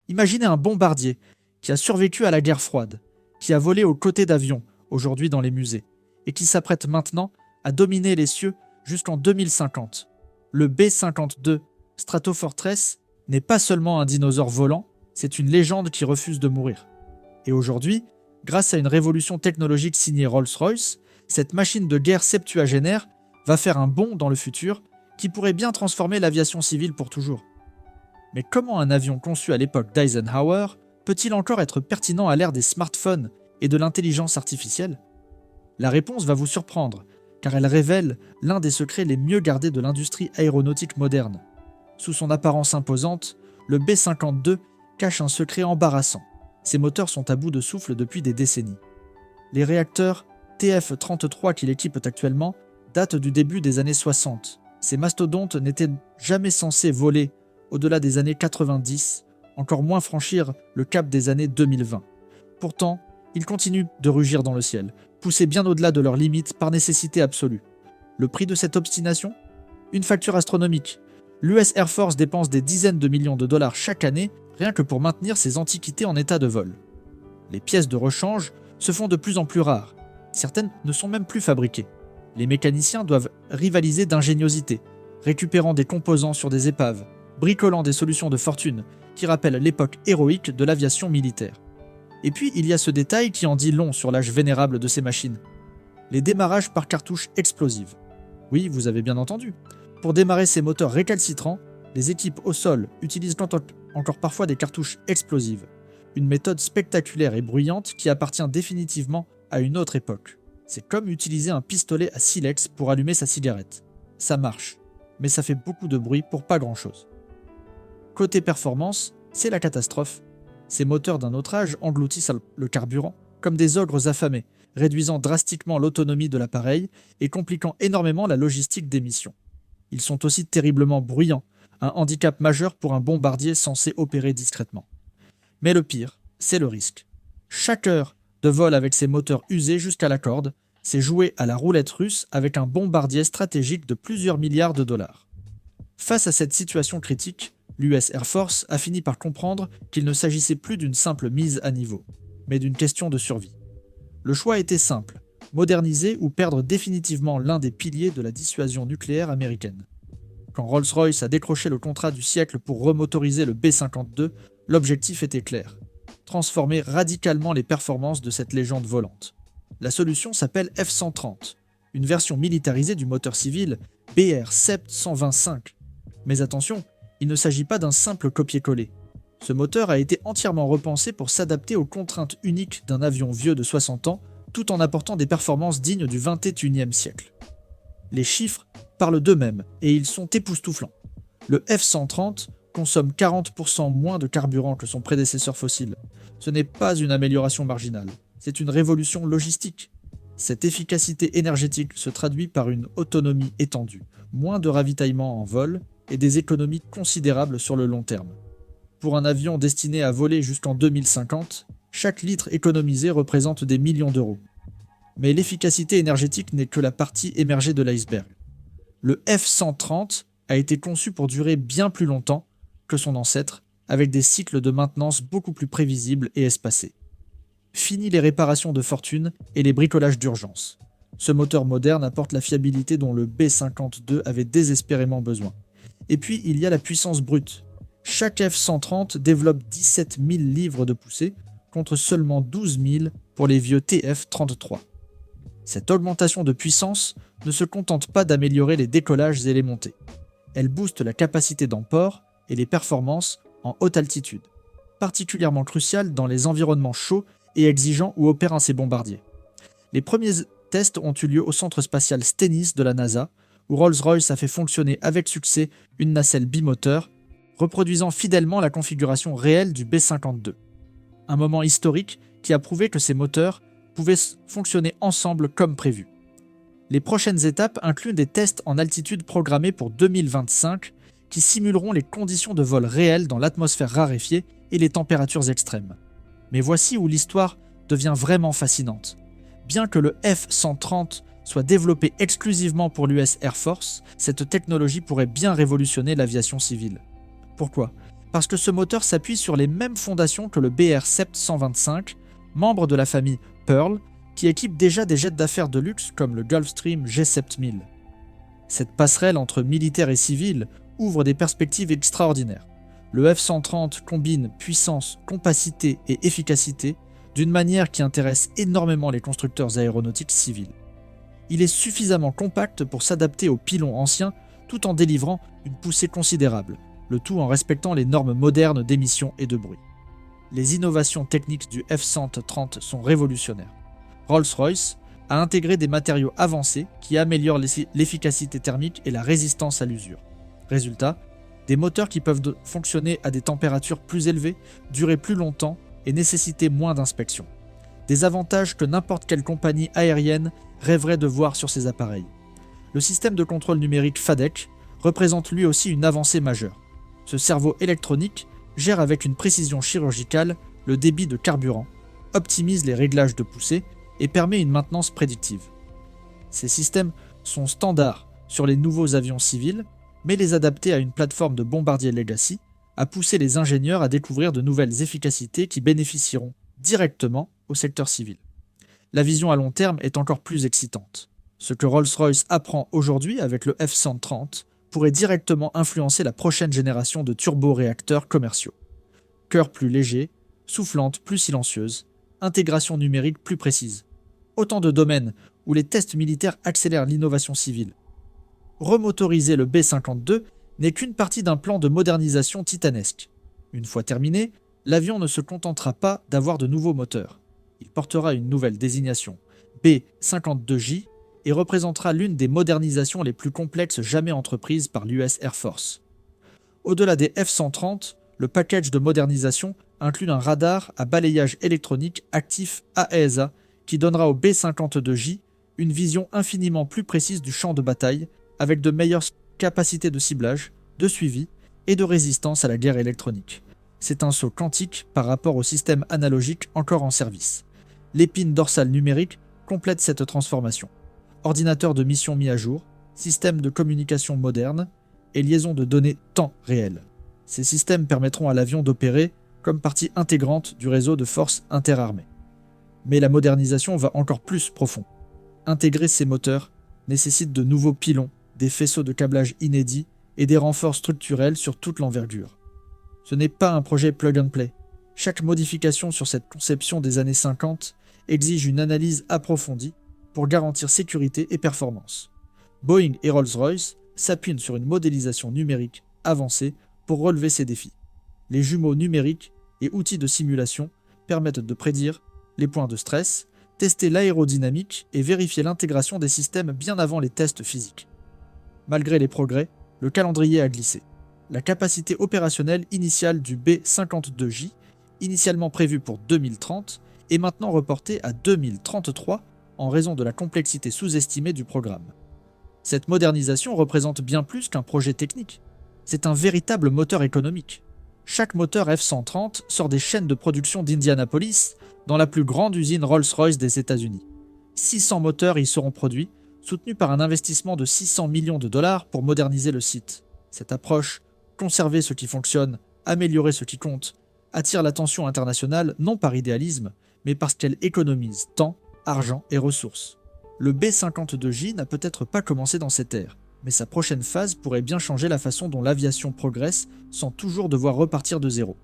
Imaginez un bombardier qui a survécu à la guerre froide, qui a volé aux côtés d'avions, aujourd'hui dans les musées, et qui s'apprête maintenant à dominer les cieux jusqu'en 2050. Le B-52 Stratofortress n'est pas seulement un dinosaure volant, c'est une légende qui refuse de mourir. Et aujourd'hui, grâce à une révolution technologique signée Rolls-Royce, cette machine de guerre septuagénaire va faire un bond dans le futur qui pourrait bien transformer l'aviation civile pour toujours. Mais comment un avion conçu à l'époque d'Eisenhower peut-il encore être pertinent à l'ère des smartphones et de l'intelligence artificielle ? La réponse va vous surprendre, car elle révèle l'un des secrets les mieux gardés de l'industrie aéronautique moderne. Sous son apparence imposante, le B-52 cache un secret embarrassant. Ses moteurs sont à bout de souffle depuis des décennies. Les réacteurs TF-33 qui l'équipent actuellement datent du début des années 60. Ces mastodontes n'étaient jamais censés voler au-delà des années 90, encore moins franchir le cap des années 2020. Pourtant, ils continuent de rugir dans le ciel, poussés bien au-delà de leurs limites par nécessité absolue. Le prix de cette obstination ? Une facture astronomique. L'US Air Force dépense des dizaines de millions de dollars chaque année rien que pour maintenir ces antiquités en état de vol. Les pièces de rechange se font de plus en plus rares. Certaines ne sont même plus fabriquées. Les mécaniciens doivent rivaliser d'ingéniosité, récupérant des composants sur des épaves, bricolant des solutions de fortune qui rappellent l'époque héroïque de l'aviation militaire. Et puis il y a ce détail qui en dit long sur l'âge vénérable de ces machines. Les démarrages par cartouche explosive. Oui, vous avez bien entendu. Pour démarrer ces moteurs récalcitrants, les équipes au sol utilisent encore parfois des cartouches explosives. Une méthode spectaculaire et bruyante qui appartient définitivement à une autre époque. C'est comme utiliser un pistolet à silex pour allumer sa cigarette. Ça marche, mais ça fait beaucoup de bruit pour pas grand-chose. Côté performance, c'est la catastrophe. Ces moteurs d'un autre âge engloutissent le carburant comme des ogres affamés, réduisant drastiquement l'autonomie de l'appareil et compliquant énormément la logistique des missions. Ils sont aussi terriblement bruyants, un handicap majeur pour un bombardier censé opérer discrètement. Mais le pire, c'est le risque. Chaque heure de vol avec ces moteurs usés jusqu'à la corde, c'est jouer à la roulette russe avec un bombardier stratégique de plusieurs milliards de dollars. Face à cette situation critique, l'US Air Force a fini par comprendre qu'il ne s'agissait plus d'une simple mise à niveau, mais d'une question de survie. Le choix était simple, moderniser ou perdre définitivement l'un des piliers de la dissuasion nucléaire américaine. Quand Rolls-Royce a décroché le contrat du siècle pour remotoriser le B-52, l'objectif était clair. Transformer radicalement les performances de cette légende volante. La solution s'appelle F-130, une version militarisée du moteur civil BR-725. Mais attention, il ne s'agit pas d'un simple copier-coller. Ce moteur a été entièrement repensé pour s'adapter aux contraintes uniques d'un avion vieux de 60 ans, tout en apportant des performances dignes du XXIe siècle. Les chiffres parlent d'eux-mêmes et ils sont époustouflants. Le F-130 consomme 40% moins de carburant que son prédécesseur fossile. Ce n'est pas une amélioration marginale, c'est une révolution logistique. Cette efficacité énergétique se traduit par une autonomie étendue, moins de ravitaillement en vol et des économies considérables sur le long terme. Pour un avion destiné à voler jusqu'en 2050, chaque litre économisé représente des millions d'euros. Mais l'efficacité énergétique n'est que la partie émergée de l'iceberg. Le F-130 a été conçu pour durer bien plus longtemps que son ancêtre, avec des cycles de maintenance beaucoup plus prévisibles et espacés. Fini les réparations de fortune et les bricolages d'urgence. Ce moteur moderne apporte la fiabilité dont le B-52 avait désespérément besoin. Et puis il y a la puissance brute. Chaque F-130 développe 17 000 livres de poussée, contre seulement 12 000 pour les vieux TF-33. Cette augmentation de puissance ne se contente pas d'améliorer les décollages et les montées. Elle booste la capacité d'emport et les performances en haute altitude, particulièrement cruciale dans les environnements chauds et exigeants où opèrent ces bombardiers. Les premiers tests ont eu lieu au centre spatial Stennis de la NASA, où Rolls-Royce a fait fonctionner avec succès une nacelle bimoteur, reproduisant fidèlement la configuration réelle du B-52. Un moment historique qui a prouvé que ces moteurs pouvaient fonctionner ensemble comme prévu. Les prochaines étapes incluent des tests en altitude programmés pour 2025 qui simuleront les conditions de vol réelles dans l'atmosphère raréfiée et les températures extrêmes. Mais voici où l'histoire devient vraiment fascinante. Bien que le F-130 soit développé exclusivement pour l'US Air Force, cette technologie pourrait bien révolutionner l'aviation civile. Pourquoi ? parce que ce moteur s'appuie sur les mêmes fondations que le BR-Sept 125, membre de la famille Pearl, qui équipe déjà des jets d'affaires de luxe comme le Gulfstream G7000. Cette passerelle entre militaire et civil ouvre des perspectives extraordinaires. Le F-130 combine puissance, compacité et efficacité d'une manière qui intéresse énormément les constructeurs aéronautiques civils. Il est suffisamment compact pour s'adapter aux pylons anciens tout en délivrant une poussée considérable, le tout en respectant les normes modernes d'émissions et de bruit. Les innovations techniques du F-130 sont révolutionnaires. Rolls-Royce a intégré des matériaux avancés qui améliorent l'efficacité thermique et la résistance à l'usure. Résultat, des moteurs qui peuvent fonctionner à des températures plus élevées, durer plus longtemps et nécessiter moins d'inspection. Des avantages que n'importe quelle compagnie aérienne rêverait de voir sur ces appareils. Le système de contrôle numérique FADEC représente lui aussi une avancée majeure. Ce cerveau électronique gère avec une précision chirurgicale le débit de carburant, optimise les réglages de poussée et permet une maintenance prédictive. Ces systèmes sont standards sur les nouveaux avions civils, mais les adapter à une plateforme de bombardier Legacy a poussé les ingénieurs à découvrir de nouvelles efficacités qui bénéficieront directement au secteur civil. La vision à long terme est encore plus excitante. Ce que Rolls-Royce apprend aujourd'hui avec le F-130 pourrait directement influencer la prochaine génération de turboréacteurs commerciaux. Cœur plus léger, soufflante plus silencieuse, intégration numérique plus précise. Autant de domaines où les tests militaires accélèrent l'innovation civile. Remotoriser le B-52 n'est qu'une partie d'un plan de modernisation titanesque. Une fois terminé, l'avion ne se contentera pas d'avoir de nouveaux moteurs. Il portera une nouvelle désignation, B-52J, et représentera l'une des modernisations les plus complexes jamais entreprises par l'US Air Force. Au-delà des F-130, le package de modernisation inclut un radar à balayage électronique actif AESA qui donnera au B-52J une vision infiniment plus précise du champ de bataille avec de meilleures capacités de ciblage, de suivi et de résistance à la guerre électronique. C'est un saut quantique par rapport au système analogique encore en service. L'épine dorsale numérique complète cette transformation. Ordinateur de mission mis à jour, système de communication moderne et liaison de données temps réel. Ces systèmes permettront à l'avion d'opérer comme partie intégrante du réseau de forces interarmées. Mais la modernisation va encore plus profond. Intégrer ces moteurs nécessite de nouveaux pylons, des faisceaux de câblage inédits et des renforts structurels sur toute l'envergure. Ce n'est pas un projet plug and play. Chaque modification sur cette conception des années 50 exige une analyse approfondie pour garantir sécurité et performance. Boeing et Rolls-Royce s'appuient sur une modélisation numérique avancée pour relever ces défis. Les jumeaux numériques et outils de simulation permettent de prédire les points de stress, tester l'aérodynamique et vérifier l'intégration des systèmes bien avant les tests physiques. Malgré les progrès, le calendrier a glissé. La capacité opérationnelle initiale du B-52J, initialement prévue pour 2030, est maintenant reportée à 2033 en raison de la complexité sous-estimée du programme. Cette modernisation représente bien plus qu'un projet technique. C'est un véritable moteur économique. Chaque moteur F-130 sort des chaînes de production d'Indianapolis, dans la plus grande usine Rolls-Royce des États-Unis. 600 moteurs y seront produits, soutenus par un investissement de 600 millions de dollars pour moderniser le site. Cette approche, conserver ce qui fonctionne, améliorer ce qui compte, attire l'attention internationale non par idéalisme, mais parce qu'elle économise temps, argent et ressources. Le B-52J n'a peut-être pas commencé dans cette ère, mais sa prochaine phase pourrait bien changer la façon dont l'aviation progresse sans toujours devoir repartir de zéro.